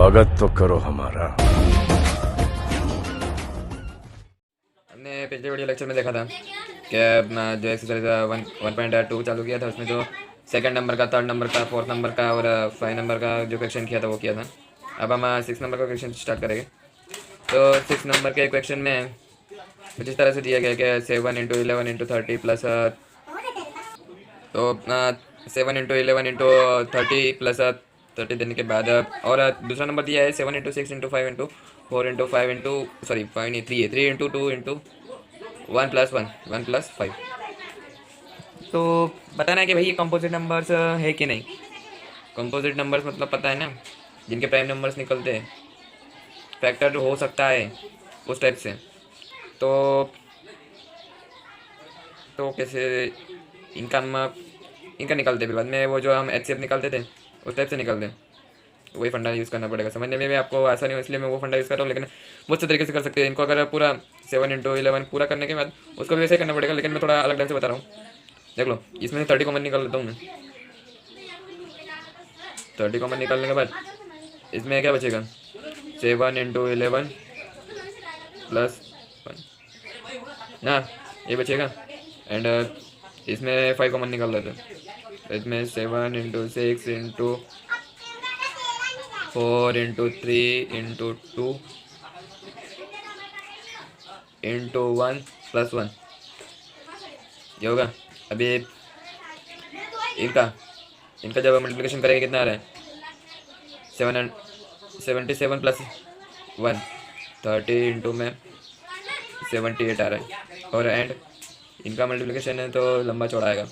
स्वागत तो करो हमारा। हमने पिछले वीडियो लेक्चर में देखा था कि अपना जो एक्सरसाइज 1.2 चालू किया था, उसमें जो सेकंड नंबर का, थर्ड नंबर का, फोर्थ नंबर का और 5 नंबर का जो क्वेश्चन किया था वो किया था। अब हम 6 नंबर का क्वेश्चन स्टार्ट करेंगे। तो 6 नंबर के क्वेश्चन में कुछ इस तरह से दिया गया कि 7 इंटू 11 इंटू 30 प्लस तो 7 इंटू 11 इंटू 30 प्लस 30 देने के बाद और दूसरा नंबर दिया है 7 into 6 into 5 into 4 into 5 into sorry 5 नहीं 3 है, 3 इंटू 2 इंटू 1 प्लस 5। तो बताना है कि भाई ये कंपोजिट नंबर्स है कि नहीं। कंपोजिट नंबर्स मतलब पता है ना, जिनके प्राइम नंबर्स निकलते हैं, फैक्टर हो सकता है उस टाइप से। तो कैसे इनका इनका निकालते फिर बाद में वो जो हम HCF निकालते थे उस टाइप से निकालते हैं। तो वही फंडा यूज़ करना पड़ेगा। समझने में भी आपको आसानी हो इसलिए मैं वो फंडा यूज़ कर रहा हूँ, लेकिन बहुत से तरीके से कर सकते हैं इनको। अगर पूरा 7 इंटू 11 पूरा करने के बाद उसको भी वैसे करना पड़ेगा, लेकिन मैं थोड़ा अलग ढंग से बता रहा हूँ। देख लो, इसमें से 30 कॉमन निकाल लेता हूँ मैं। 30 कॉमन निकालने के बाद इसमें क्या बचेगा, 7 इंटू 11 प्लस 1 ना, ये बचेगा। एंड इसमें 5 कॉमन निकाल लेते हैं। तो इसमें 7 into 6 into 4 into 3 into 2 into 1 plus 1 ये होगा। अभी इनका इनका जब मल्टीप्लिकेशन करेंगे कितना आ रहा है, 77 प्लस 1 30 इंटू में 78 आ रहा है। और एंड इनका मल्टीप्लिकेशन है तो लंबा चौड़ा आएगा।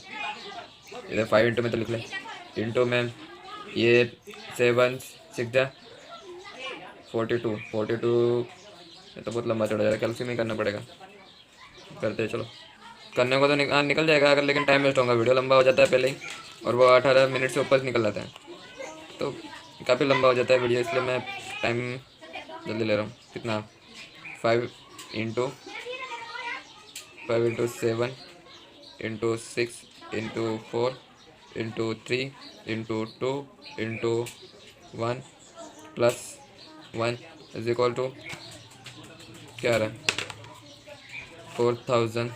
इधर 5 इंटू में तो लिख ले, इंटू में ये 7 6 जा 42 ये तो बहुत लंबा चौड़ा जाएगा, कैल्सियम ही करना पड़ेगा। करते हैं चलो, करने को तो निकल जाएगा अगर, लेकिन टाइम वेस्ट होगा, वीडियो लंबा हो जाता है पहले ही, और वो 18 मिनट से ऊपर निकल जाता है तो काफ़ी लंबा हो जाता है वीडियो, इसलिए मैं टाइम जल्दी ले रहा हूँ। कितना 5 into 7 into 6 into 4 into 3 into 2 into 1 plus 1 is equal to क्या आ रहा है 4000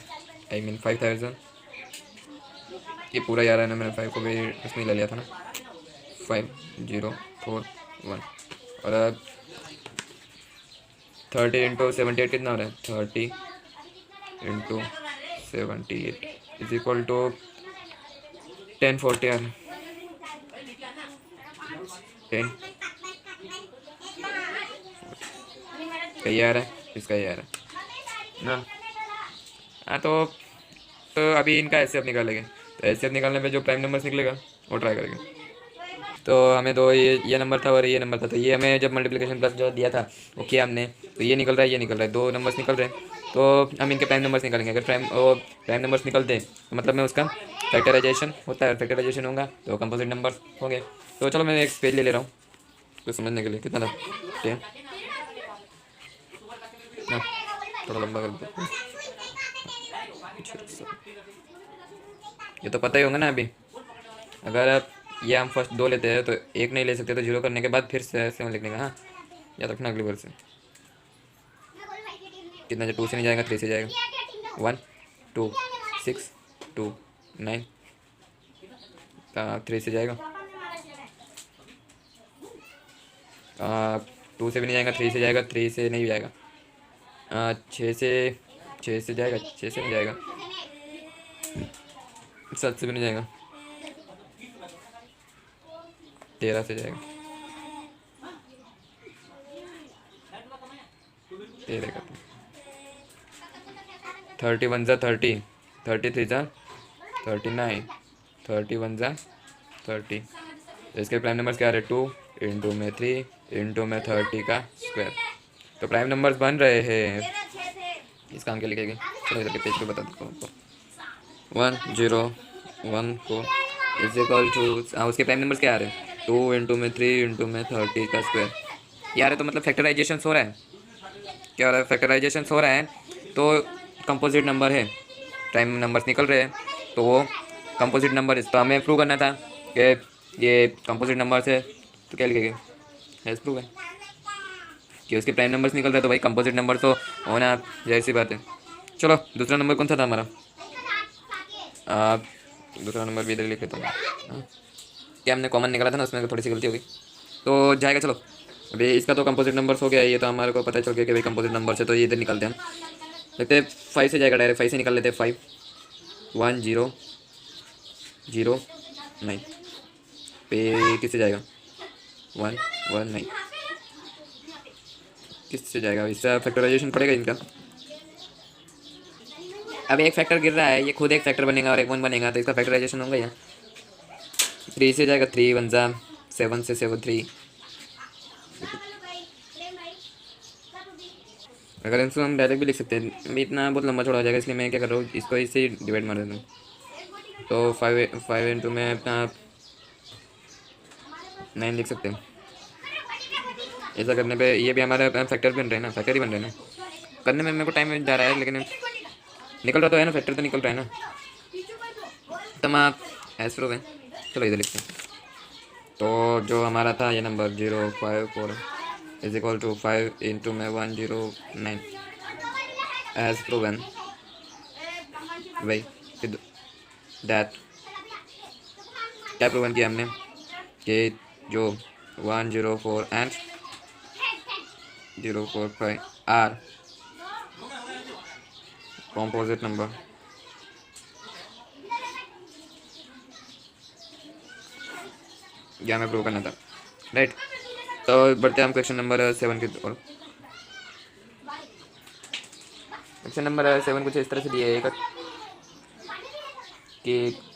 आई मीन 5000। ये पूरा याद है ना, मैंने 5 को भी उसमें ले लिया था ना, 5041। और 30 इंटू 78 कितना हो रहा है, 30 इंटू 78 इज इक्वल टू 1040 आ रहा है, 10 कहीं आ रहा है, इसका ही आ रहा है ना। हाँ तो अभी इनका HCF निकालेंगे। तो HCF निकालने पे जो प्राइम नंबर्स निकलेगा वो ट्राई करेंगे। तो हमें दो ये नंबर था और ये नंबर था, तो ये हमें जब मल्टीप्लिकेशन प्लस जो दिया था वो किया हमने, तो ये निकल रहा है, ये निकल रहा है, दो नंबर्स निकल रहे हैं। तो हम इनके प्राइम नंबर्स निकालेंगे। अगर प्राइम नंबर्स निकलते हैं तो मतलब में उसका फैक्टराइजेशन होता है, फैक्टराइजेशन होगा तो कंपोजिट नंबर्स होंगे। तो चलो मैं एक पेज ले रहा हूँ कुछ समझने के लिए। कितना था 10 ना, थोड़ा लंबा कर दो। ये तो पता ही होगा ना। अभी अगर आप ये हम फर्स्ट 2 लेते हैं तो 1 नहीं ले सकते, तो 0 करने के बाद फिर से 7 लिखने का। हाँ याद रखना अगली बार से। कितना, जो 2 से नहीं जाएगा 3 से जाएगा, 1 2 6 2 9 3 से जाएगा, 2 से भी नहीं जाएगा, 3 से जाएगा, 3 से नहीं जाएगा, 6 से जाएगा, 6 से नहीं जाएगा, 7 से भी नहीं जाएगा, 13 से जाएगा, 13 का 31 जा 30, 33 जा 39, 31 जा 30। तो इसके प्राइम नंबर्स क्या आ रहे हैं, 2 इंटू में 3 इंटू में 30 का स्क्वायर। तो प्राइम नंबर्स बन रहे हैं। इस काम के लिखेगी, चलो इधर के पेज पे बता देता हूँ आपको। 1014 इज इक्वल टू, उसके प्राइम नंबर्स क्या आ रहे हैं, 2 इंटू में 3 इंटू में 30 का स्क्वायर। यार है तो मतलब फैक्टराइजेशन हो रहा है, क्या हो रहा है, फैक्टराइजेशन हो रहा है तो कंपोजिट नंबर है, प्राइम नंबर्स निकल रहे हैं तो वो कंपोजिट नंबर। तो हमें प्रूव करना था कि ये कंपोजिट नंबर्स है, तो क्या लिखेंगे, हैज़ प्रूव है। कि उसके प्राइम नंबर्स निकल रहे, तो भाई कंपोजिट नंबर तो होना जाहिर सी बात है। चलो दूसरा नंबर कौन सा था हमारा? आ, दूसरा नंबर भी इधर लिख लेता हूँ। क्या हमने कॉमन निकाला था ना, उसमें थोड़ी सी गलती हो गई तो जाएगा। चलो अभी इसका तो कंपोजिट नंबर्स हो गया, ये तो हमारे को पता चल गया कि भाई कंपोजिट नंबर से, तो ये इधर निकालते हैं हम। देखते हैं 5 से जाएगा, डायरेक्ट 5 से निकाल लेते हैं। 5 1 0 0 9 पे किससे जाएगा? 1 1 9 किससे जाएगा? इसका फैक्टराइजेशन पड़ेगा इनका। अब एक फैक्टर गिर रहा है, ये खुद एक फैक्टर बनेगा और एक 1 बनेगा, तो इसका फैक्टराइजेशन होगा यहाँ। 3 से जाएगा, 3 1 जा 7 से 7 3। अगर इसको हम डायरेक्ट भी लिख सकते हैं, अभी इतना बहुत लंबा छोड़ा हो जाएगा, इसलिए मैं क्या कर रहा हूँ, इसको इससे ही डिवाइड मार देता हूँ। तो 5 इंटू में अपना 9 लिख सकते हैं। ऐसा करने पे ये भी हमारा फैक्टर बन रहे हैं ना, फैक्टर ही बन रहे हैं ना। करने में मेरे को टाइम जा रहा है, लेकिन निकल रहा तो है ना, फैक्टर तो निकल रहा है ना। तो हम एज प्रूव है। चलो इधर लिखते हैं। तो जो हमारा था ये number 054 is equal to 5 into में 109 एज प्रूवन भाई। दैट क्या प्रूवन किया हमने कि जो 104 एंड 045 आर कॉम्पोजिट नंबर। यह हमें प्रूव करना था, राइट। तो बढ़ते हैं हम क्वेश्चन नंबर 7 की ओर। क्वेश्चन नंबर 7 कुछ इस तरह से दिया है कि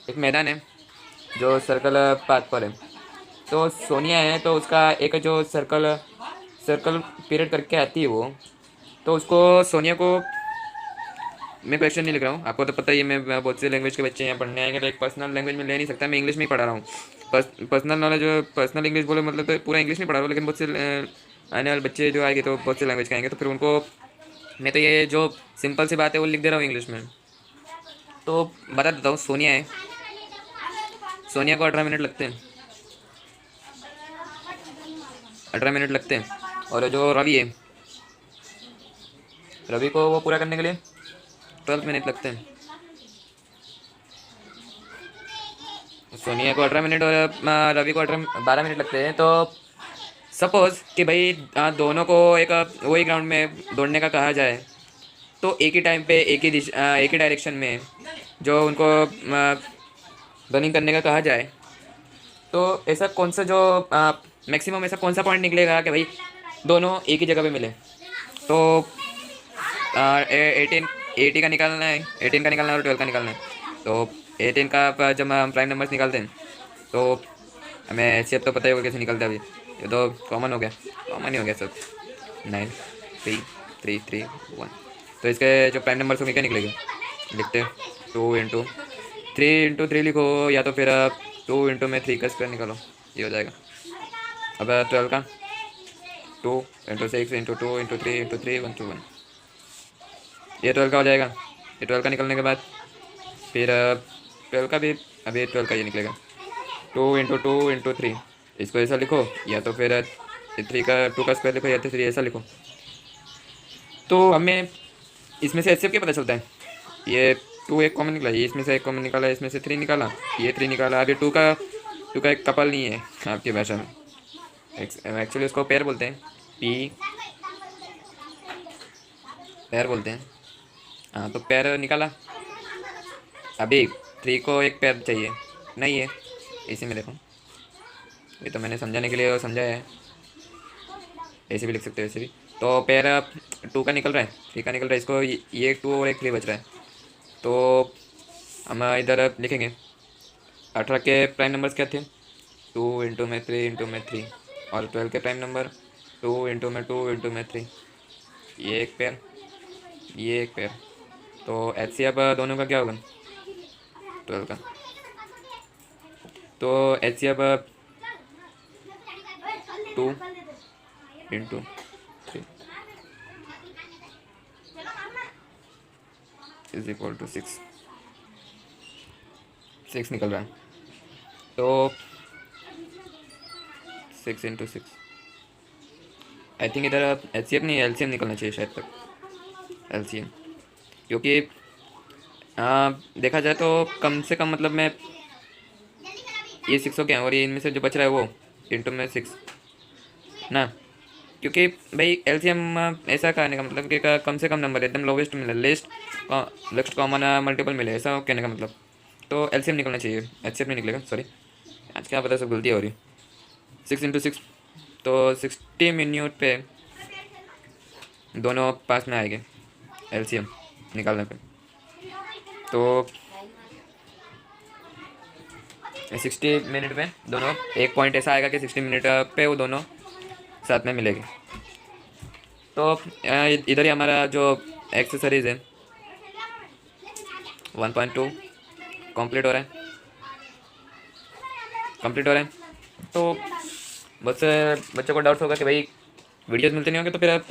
एक मैदान है जो सर्कल पाथ पर है। तो सोनिया है, तो उसका एक जो सर्कल सर्कल पीरियड करके आती है वो, तो उसको सोनिया को, मैं क्वेश्चन नहीं लिख रहा हूँ, आपको तो पता ही है मैं बहुत से लैंग्वेज के बच्चे यहाँ पढ़ने आएंगे, तो एक पर्सनल लैंग्वेज में ले नहीं सकता, मैं इंग्लिश में ही पढ़ा रहा हूँ। पर्सनल नॉलेज, पर्सनल इंग्लिश बोले मतलब तो पूरा इंग्लिश नहीं पढ़ा रहा हूँ, लेकिन बहुत से आने वाले बच्चे जो आएंगे तो बहुत से लैंग्वेज के आएंगे, तो फिर उनको मैं तो ये जो सिंपल सी बात है वो लिख दे रहा हूँ इंग्लिश में। तो बता देता हूँ, सोनिया है, सोनिया को 18 मिनट लगते हैं, 18 मिनट लगते हैं। और जो रवि है, रवि को वो पूरा करने के लिए 12 मिनट लगते हैं। सोनिया को 18 मिनट और रवि को 12 मिनट लगते हैं। तो सपोज कि भाई दोनों को एक वही ग्राउंड में दौड़ने का कहा जाए, तो एक ही टाइम पे एक ही डायरेक्शन में जो उनको रनिंग करने का कहा जाए, तो ऐसा कौन सा जो मैक्सिमम ऐसा कौन सा पॉइंट निकलेगा कि भाई दोनों एक ही जगह पे मिले। तो 18 का निकालना है, 18 का निकालना है और 12 का निकालना है। तो 18 का जब हम प्राइम नंबर्स निकालते हैं तो हमें एचसीएफ तो पता ही होगा कैसे निकलता है। अभी ये तो कॉमन हो गया, कॉमन ही हो गया सब। 9 3 3 3 1। तो इसके जो प्राइम नंबर्स होंगे क्या निकलेंगे, लिखते 2 इंटू 3 इंटू 3 लिखो, या तो फिर 2 इंटू में 3 का स्क्वायर निकालो, ये हो जाएगा। अब 12 का 2 इंटू 6 इंटू 2 इंटू 3 इंटू 3 1 2 1, ये 12 का हो जाएगा। ये 12 का निकलने के बाद फिर 12 का भी, अभी 12 का ये निकलेगा 2 इंटू 2 इंटू 3, इसको ऐसा लिखो, या तो फिर 3 का 2 का स्क्वायर लिखो, या तो 3 ऐसा लिखो। तो हमें इसमें से एचसीएफ क्या पता चलता है, ये 2 एक कॉमन निकला, ये इसमें से एक कॉमन निकाला, इसमें से 3 निकाला, ये 3 निकाला। अभी 2 का एक कपल नहीं है आपकी भाषा में, एक्चुअली उसको पेयर बोलते हैं, पी पेयर बोलते हैं। हाँ तो पेयर निकाला। अभी 3 को एक पेयर चाहिए, नहीं है, इसी में देखो, ये तो मैंने समझाने के लिए समझाया है, ऐसे भी लिख सकते हो ऐसे भी। तो पेयर 2 का निकल रहा है, 3 का निकल रहा है, इसको ये 2 और एक 3 बच रहा है। तो हम इधर लिखेंगे 18 के प्राइम नंबर्स क्या थे, 2 इंटू में 3 इंटू में 3, और 12 के प्राइम नंबर 2 इंटू में 2 इंटू में 3, ये एक पेयर, ये एक पेयर। तो एच सी अब दोनों का क्या होगा, 12 का। तो एच सी अब 2 इंटू 3 इज इक्वल टू 6, 6 निकल रहा है। तो 6 इंटू 6 आई थिंक इधर HCF नहीं LCM निकलना चाहिए शायद तक, LCM, क्योंकि देखा जाए तो कम से कम मतलब मैं ये 6 हो गया और ये इनमें से जो बच रहा है वो इंटू में 6 ना, क्योंकि भाई LCM ऐसा कहने का मतलब कि कम से कम नंबर एकदम लोवेस्ट मिले, लेस्ट कॉमन मल्टीपल मिले, ऐसा कहने का मतलब। तो LCM निकलना चाहिए, HCF नहीं निकलेगा, सॉरी आज क्या पता सब गलती हो रही। 6 इंटू 6 तो 60 मिनट पे दोनों पास में आएंगे LCM निकालने पे। तो 60 मिनट में दोनों एक पॉइंट ऐसा आएगा कि 60 मिनट पे वो दोनों साथ में मिलेंगे। तो इधर ही हमारा जो एक्सेसरीज है 1.2 कंप्लीट हो रहा है, तो बहुत से बच्चों को डाउट्स होगा कि भाई वीडियोस मिलते नहीं होंगे, तो फिर आप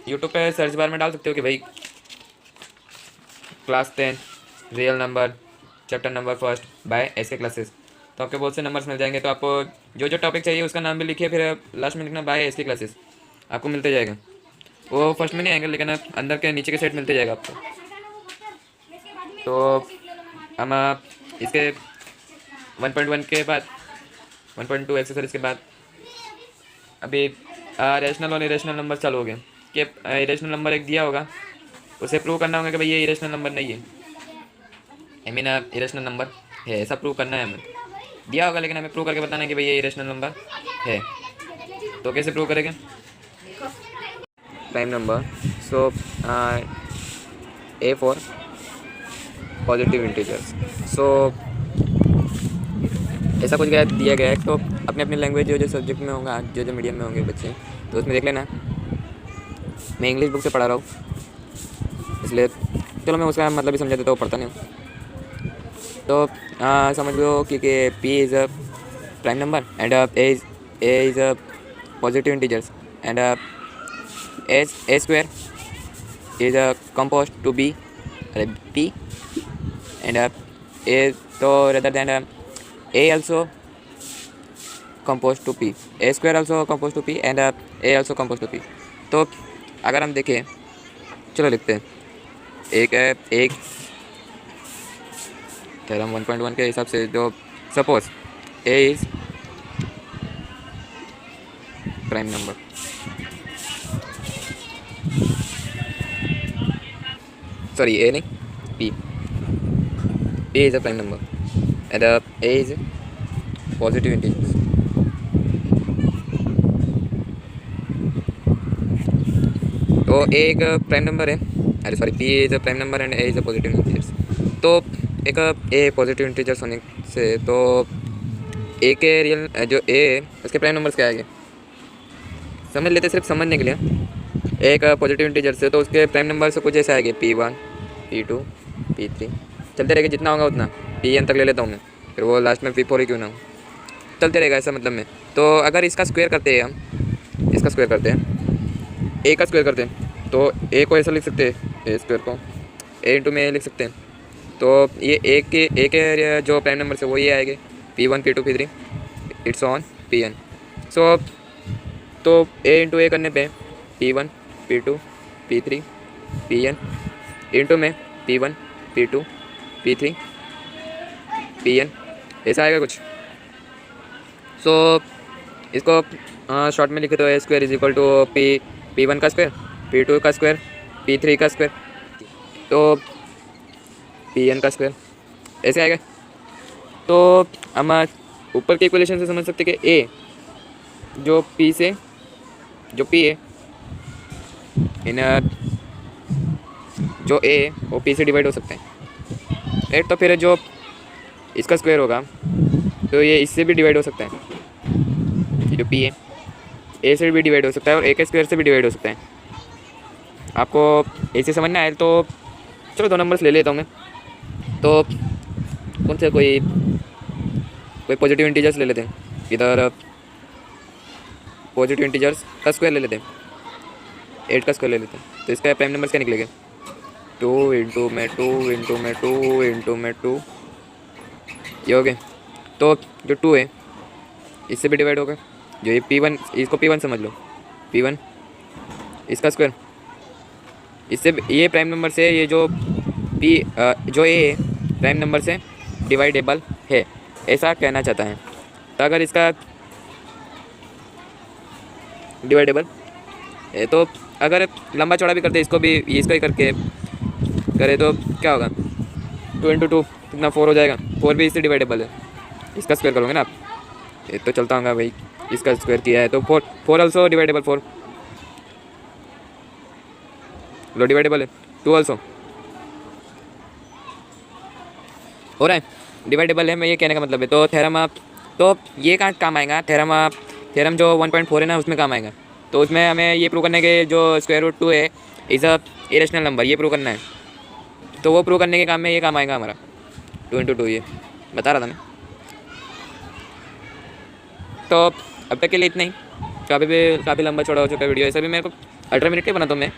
यूट्यूब पे सर्च बार में डाल सकते हो कि भाई class 10 real number chapter number first by SK classes, तो आपके बहुत से नंबर्स मिल जाएंगे। तो आपको जो जो टॉपिक चाहिए उसका नाम भी लिखिए, फिर लास्ट में लिखना बाय SK क्लासेस, आपको मिलते जाएगा। वो फर्स्ट में नहीं आएंगे लेकिन आप अंदर के नीचे के सेट मिलते जाएगा आपको। तो हम इसके 1.1 के बाद 1.2 एक्सेसरीज के बाद अभी रेशनल और इरेशनल नंबर चालू हो गए कि इरेशनल नंबर एक दिया होगा, उसे प्रूव करना होगा कि भाई ये इरेशनल नंबर नहीं है, आई मीन इरेशनल नंबर है, ऐसा प्रूव करना है हमें। दिया होगा लेकिन हमें प्रूव करके बताना है कि भाई ये इरेशनल नंबर है। तो कैसे प्रूव करेंगे? Prime number, so A for positive integers. So ऐसा कुछ दिया गया है, तो अपने अपने लैंग्वेज जो जो सब्जेक्ट में होगा, जो जो मीडियम में होंगे बच्चे, तो उसमें देख लेना। मैं इंग्लिश बुक से पढ़ा रहा हूँ इसलिए चलो मैं उसका मतलब भी समझा देता हूँ, पढ़ता नहीं हूँ। तो समझ लो कि P is a prime number and A is a positive integers and A square is a composed to B P and A तो rather than A also composed to P, A square also composed to P and A also composed to P। तो अगर हम देखें, चलो लिखते हैं एक कह रहा हूँ 1.1 के हिसाब से, जो suppose A is prime number, sorry A नहीं P is a prime number and A is positive integers. तो A एक प्राइम नंबर है, अरे sorry P is a prime number and A is a positive integers. तो एक A positive integers होने से तो A के रियल जो A है उसके प्राइम नंबर्स क्या आएंगे समझ लेते, सिर्फ समझने के लिए। एक पॉजिटिव इंटीजर से तो उसके प्राइम नंबर से कुछ ऐसे आएंगे P1 P2 P3, चलते रहेगा, जितना होगा उतना Pn तक ले लेता हूँ मैं, फिर वो लास्ट में P4 ही क्यों ना हो, चलते रहेगा ऐसा मतलब में। तो अगर इसका स्क्वायर करते हैं हम, इसका स्क्वायर करते हैं, A का स्क्वायर करते हैं, तो A को ऐसा लिख सकते हैं, A स्क्वायर को A इंटू में A लिख सकते हैं। तो ये A के जो प्राइम नंबर से वो ये आएंगे P1 P2 P3 it's on Pn। सो तो A इंटू A करने पे P1 P2 P3 Pn into में P1 P2 P3 Pn ऐसा आएगा कुछ। सो इसको शॉर्ट में लिखे तो A square is equal to P1 का स्क्वायर P2 का स्क्वायर P3 का स्क्वायर तो Pn का स्क्वायर ऐसे आएगा। तो हम ऊपर के इक्वेशन से समझ सकते कि A जो P से जो P है इन जो A वो P से डिवाइड हो सकते हैं, राइट। तो फिर जो इसका स्क्वायर होगा तो ये इससे भी डिवाइड हो सकता है, ये जो P है A से भी डिवाइड हो सकता है और A के स्क्वायर से भी डिवाइड हो सकता है। आपको ऐसे समझना है तो चलो 2 नंबर्स ले लेता हूँ मैं। तो कौन से कोई पॉजिटिव इंटीजर्स ले लेते हैं, इधर पॉजिटिव इंटीजर्स का स्क्वायर ले लेते हैं, 8 का स्क्वायर ले लेते हैं। तो इसका प्राइम नंबर्स क्या निकलेगा 2 इंटू में 2 इंटू में 2 इंटू में 2 ये हो गए। तो जो 2 है इससे भी डिवाइड होगा, जो ये P1 इसको P1 समझ लो, P1 इसका स्क्वायर, इससे ये प्राइम नंबर से ये जो जो ए प्राइम नंबर से डिवाइडेबल है ऐसा कहना चाहता है। तो अगर इसका डिवाइडेबल है तो अगर लंबा चौड़ा भी करते इसको भी इसको ही करके करे तो क्या होगा, 2 × 2 कितना 4 हो जाएगा। 4 भी इससे डिवाइडेबल है, इसका स्क्वायर करोगे ना आप। ये तो चलता होगा भाई, इसका स्क्वायर किया है तो 4 ऑल्सो डिवाइडेबल, 4 लो डिवाइडेबल है, 2 ऑल्सो हो रहा है डिवाइडेबल है। मैं ये कहने का मतलब है तो थ्योरम आप तो ये कहाँ काम आएगा, थ्योरम जो 1.4 है ना उसमें काम आएगा। तो उसमें हमें ये प्रूव करने के जो √2 है इज़ अ इरेशनल नंबर, ये प्रूव करना है। तो वो प्रूव करने के काम में ये काम आएगा हमारा 2 × 2, ये बता रहा था मैं। तो अब तक के लिए इतना ही, काफ़ी लंबा चौड़ा हो चुका है वीडियो। ऐसा भी मेरे को 18 मिनट के बनाता हूँ मैं,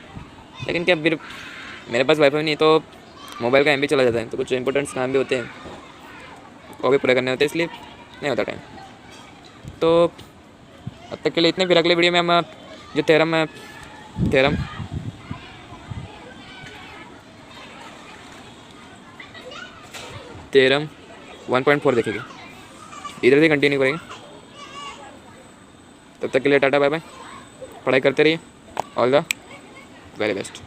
लेकिन क्या फिर मेरे पास वाईफाई नहीं तो मोबाइल का MB चला जाता है, तो कुछ इंपॉर्टेंट काम भी होते हैं वो भी पूरे करने होते हैं, इसलिए नहीं होता टाइम। तो अब तक के लिए इतने, फिर अगले वीडियो में हम जो थ्योरम 1.4 देखेंगे, इधर से कंटिन्यू करेंगे। तब तक के लिए टाटा बाय बाय, पढ़ाई करते रहिए, ऑल द वेरी बेस्ट।